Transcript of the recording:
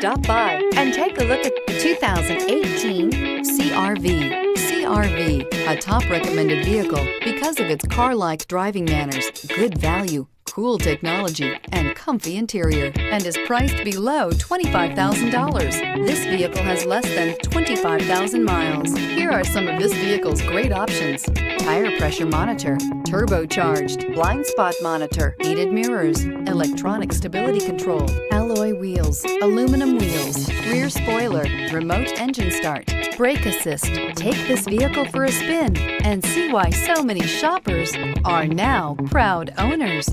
Stop by and take a look at the 2018 CR-V. CR-V, a top recommended vehicle because of its car-like driving manners, good value, cool technology, and comfy interior, and is priced below $25,000. This vehicle has less than 25,000 miles. Here are some of this vehicle's great options: tire pressure monitor, turbocharged, blind spot monitor, heated mirrors, electronic stability control, alloy wheels, aluminum wheels, rear spoiler, remote engine start, brake assist. Take this vehicle for a spin and see why so many shoppers are now proud owners.